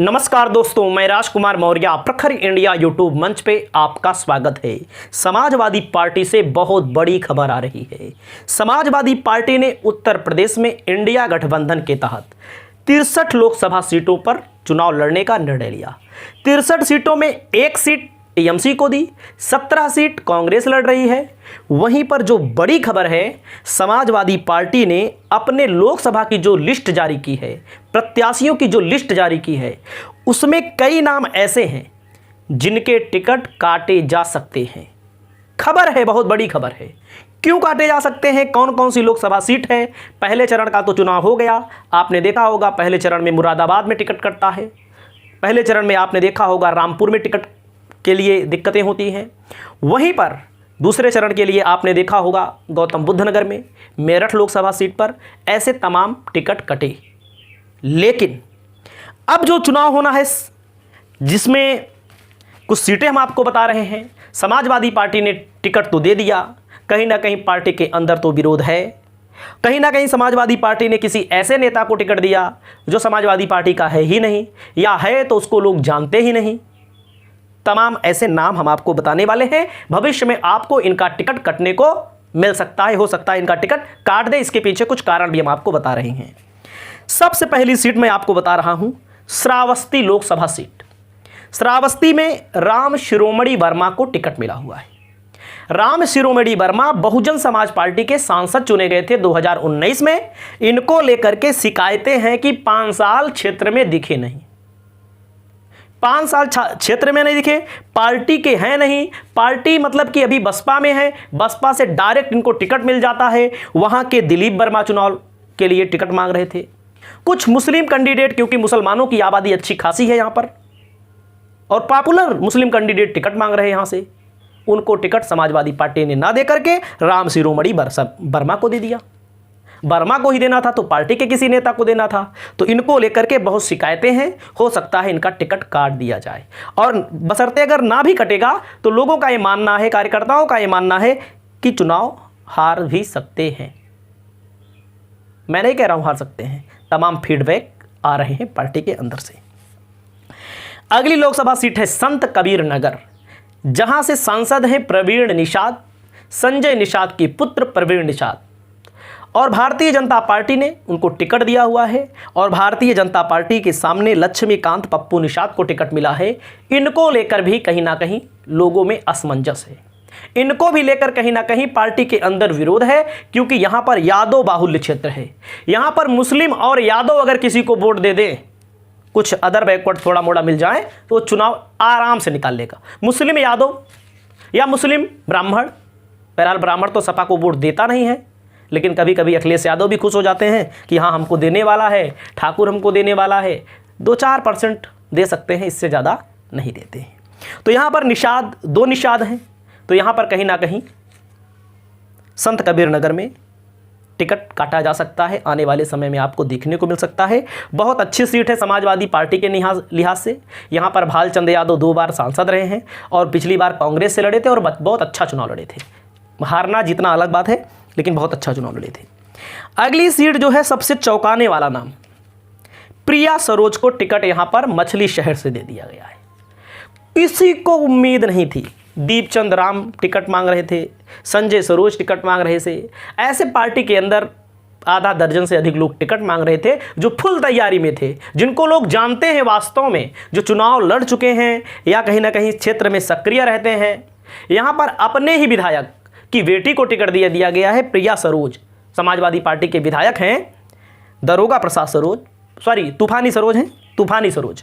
नमस्कार दोस्तों, मैं राजकुमार मौर्य प्रखर इंडिया यूट्यूब मंच पे आपका स्वागत है। समाजवादी पार्टी से बहुत बड़ी खबर आ रही है। समाजवादी पार्टी ने उत्तर प्रदेश में इंडिया गठबंधन के तहत 63 लोकसभा सीटों पर चुनाव लड़ने का निर्णय लिया। 63 सीटों में एक सीट टीएमसी को दी, 17 सीट कांग्रेस लड़ रही है। वहीं पर जो बड़ी खबर है, समाजवादी पार्टी ने अपने लोकसभा की जो लिस्ट जारी की है, प्रत्याशियों की जो लिस्ट जारी की है, उसमें कई नाम ऐसे हैं जिनके टिकट काटे जा सकते हैं। खबर है, बहुत बड़ी खबर है। क्यों काटे जा सकते हैं, कौन कौन सी लोकसभा सीट है? पहले चरण का तो चुनाव हो गया, आपने देखा होगा। पहले चरण में मुरादाबाद में टिकट कटता है। पहले चरण में आपने देखा होगा रामपुर में टिकट के लिए दिक्कतें होती हैं। वहीं पर दूसरे चरण के लिए आपने देखा होगा गौतम बुद्ध नगर में, मेरठ लोकसभा सीट पर ऐसे तमाम टिकट कटे। लेकिन अब जो चुनाव होना है, जिसमें कुछ सीटें हम आपको बता रहे हैं, समाजवादी पार्टी ने टिकट तो दे दिया, कहीं ना कहीं पार्टी के अंदर तो विरोध है। कहीं ना कहीं समाजवादी पार्टी ने किसी ऐसे नेता को टिकट दिया जो समाजवादी पार्टी का है ही नहीं, या है तो उसको लोग जानते ही नहीं। तमाम ऐसे नाम हम आपको बताने वाले हैं। भविष्य में आपको इनका टिकट कटने को मिल सकता है, हो सकता है इनका टिकट काट दे। इसके पीछे कुछ कारण भी हम आपको बता रहे हैं। सबसे पहली सीट मैं आपको बता रहा हूं, श्रावस्ती लोकसभा सीट। श्रावस्ती में राम शिरोमणि वर्मा को टिकट मिला हुआ है। राम शिरोमणि वर्मा बहुजन समाज पार्टी के सांसद चुने गए थे 2019 में। इनको लेकर के शिकायतें हैं कि 5 साल क्षेत्र में दिखे नहीं, 5 साल क्षेत्र में नहीं दिखे, पार्टी के हैं नहीं। पार्टी मतलब कि अभी बसपा में है, बसपा से डायरेक्ट इनको टिकट मिल जाता है। वहां के दिलीप वर्मा चुनाव के लिए टिकट मांग रहे थे। कुछ मुस्लिम कैंडिडेट, क्योंकि मुसलमानों की आबादी अच्छी खासी है यहां पर, और पॉपुलर मुस्लिम कैंडिडेट टिकट मांग रहे हैं यहां से, उनको टिकट समाजवादी पार्टी ने ना दे करके राम शिरोमणि वर्मा को दे दिया। वर्मा को ही देना था तो पार्टी के किसी नेता को देना था। तो इनको लेकर के बहुत शिकायतें हैं। हो सकता है इनका टिकट काट दिया जाए, और बशर्ते अगर ना भी कटेगा तो लोगों का ये मानना है, कार्यकर्ताओं का ये मानना है कि चुनाव हार भी सकते हैं। मैं नहीं कह रहा हूं हार सकते हैं, तमाम फीडबैक आ रहे हैं पार्टी के अंदर से। अगली लोकसभा सीट है संत कबीर नगर, जहां से सांसद हैं प्रवीण निषाद, संजय निषाद के पुत्र प्रवीण निषाद, और भारतीय जनता पार्टी ने उनको टिकट दिया हुआ है। और भारतीय जनता पार्टी के सामने लक्ष्मीकांत पप्पू निषाद को टिकट मिला है। इनको लेकर भी कहीं ना कहीं लोगों में असमंजस है। इनको भी लेकर कहीं ना कहीं पार्टी के अंदर विरोध है, क्योंकि यहां पर यादव बाहुल्य क्षेत्र है। यहां पर मुस्लिम और यादव अगर किसी को वोट दे दें, कुछ अदर बैकवर्ड थोड़ा मोड़ा मिल जाए, तो चुनाव आराम से निकाल लेगा। मुस्लिम यादव या मुस्लिम ब्राह्मण, बहरहाल ब्राह्मण तो सपा को वोट देता नहीं है, लेकिन कभी कभी अखिलेश यादव भी खुश हो जाते हैं कि हाँ हमको देने वाला है, ठाकुर हमको देने वाला है। 2-4% दे सकते हैं, इससे ज़्यादा नहीं देते हैं। तो यहाँ पर निषाद, 2 निषाद हैं। तो यहाँ पर कहीं ना कहीं संत कबीर नगर में टिकट काटा जा सकता है, आने वाले समय में आपको देखने को मिल सकता है। बहुत अच्छी सीट है समाजवादी पार्टी के लिहाज से। यहाँ पर भालचंद यादव 2 बार सांसद रहे हैं, और पिछली बार कांग्रेस से लड़े थे और बहुत अच्छा चुनाव लड़े थे। हारना जीतना अलग बात है, लेकिन बहुत अच्छा चुनाव लड़े थे। अगली सीट जो है, सबसे चौंकाने वाला नाम, प्रिया सरोज को टिकट यहां पर मछली शहर से दे दिया गया है। किसी को उम्मीद नहीं थी। दीपचंद राम टिकट मांग रहे थे, संजय सरोज टिकट मांग रहे थे। ऐसे पार्टी के अंदर आधा दर्जन से अधिक लोग टिकट मांग रहे थे, जो फुल तैयारी में थे, जिनको लोग जानते हैं वास्तव में, जो चुनाव लड़ चुके हैं या कहीं ना कहीं क्षेत्र में सक्रिय रहते हैं। यहां पर अपने ही विधायक की बेटी को टिकट दिया गया है। प्रिया सरोज समाजवादी पार्टी के विधायक हैं, दरोगा प्रसाद सरोज, तूफानी सरोज हैं, तूफानी सरोज,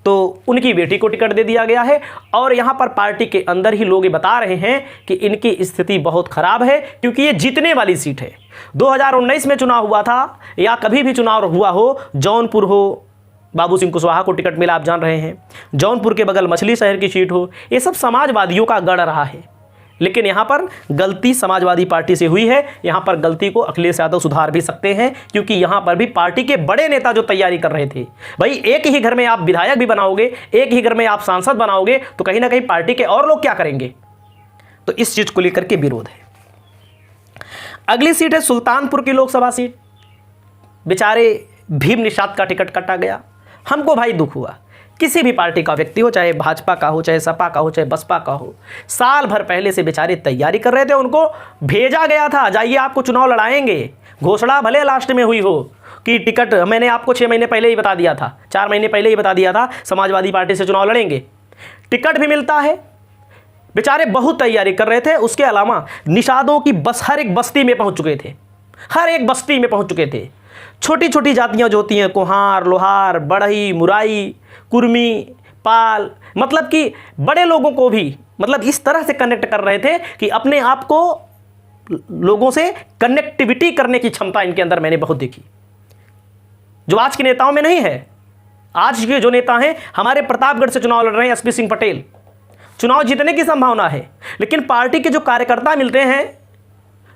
तो उनकी बेटी को टिकट दे दिया गया है। और यहाँ पर पार्टी के अंदर ही लोग ये बता रहे हैं कि इनकी स्थिति बहुत खराब है, क्योंकि ये जीतने वाली सीट है। 2019 में चुनाव हुआ था, या कभी भी चुनाव हुआ हो, जौनपुर हो, बाबू सिंह कुशवाहा को टिकट मिला, आप जान रहे हैं, जौनपुर के बगल मछली शहर की सीट हो, ये सब समाजवादियों का गढ़ रहा है। लेकिन यहाँ पर गलती समाजवादी पार्टी से हुई है। यहाँ पर गलती को अखिलेश यादव सुधार भी सकते हैं, क्योंकि यहाँ पर भी पार्टी के बड़े नेता जो तैयारी कर रहे थे, भाई एक ही घर में आप विधायक भी बनाओगे, एक ही घर में आप सांसद बनाओगे, तो कहीं ना कहीं पार्टी के और लोग क्या करेंगे। तो इस चीज को लेकर के विरोध है। अगली सीट है सुल्तानपुर की लोकसभा सीट। बेचारे भीम निषाद का टिकट कटा गया। हमको भाई दुख हुआ, किसी भी पार्टी का व्यक्ति हो, चाहे भाजपा का हो, चाहे सपा का हो, चाहे बसपा का हो, साल भर पहले से बेचारे तैयारी कर रहे थे। उनको भेजा गया था, जाइए आपको चुनाव लड़ाएंगे। घोषणा भले लास्ट में हुई हो कि टिकट, मैंने आपको 6 महीने पहले ही बता दिया था, 4 महीने पहले ही बता दिया था, समाजवादी पार्टी से चुनाव लड़ेंगे, टिकट भी मिलता है। बेचारे बहुत तैयारी कर रहे थे। उसके अलावा निषादों की बस हर एक बस्ती में पहुंच चुके थे, हर एक बस्ती में पहुंच चुके थे। छोटी छोटी जातियां जो होती हैं, कुम्हार, लोहार, बढ़ई, मुराई, कुर्मी, पाल, मतलब कि बड़े लोगों को भी मतलब इस तरह से कनेक्ट कर रहे थे कि अपने आप को लोगों से कनेक्टिविटी करने की क्षमता इनके अंदर मैंने बहुत देखी, जो आज के नेताओं में नहीं है। आज के जो नेता हैं, हमारे प्रतापगढ़ से चुनाव लड़ रहे हैं एसपी सिंह पटेल, चुनाव जीतने की संभावना है, लेकिन पार्टी के जो कार्यकर्ता मिलते हैं,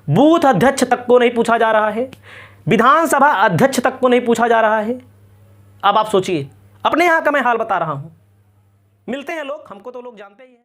बूथ अध्यक्ष तक को नहीं पूछा जा रहा है, विधानसभा अध्यक्ष तक को नहीं पूछा जा रहा है। अब आप सोचिए, अपने यहां का मैं हाल बता रहा हूं। मिलते हैं लोग, हमको तो लोग जानते ही हैं।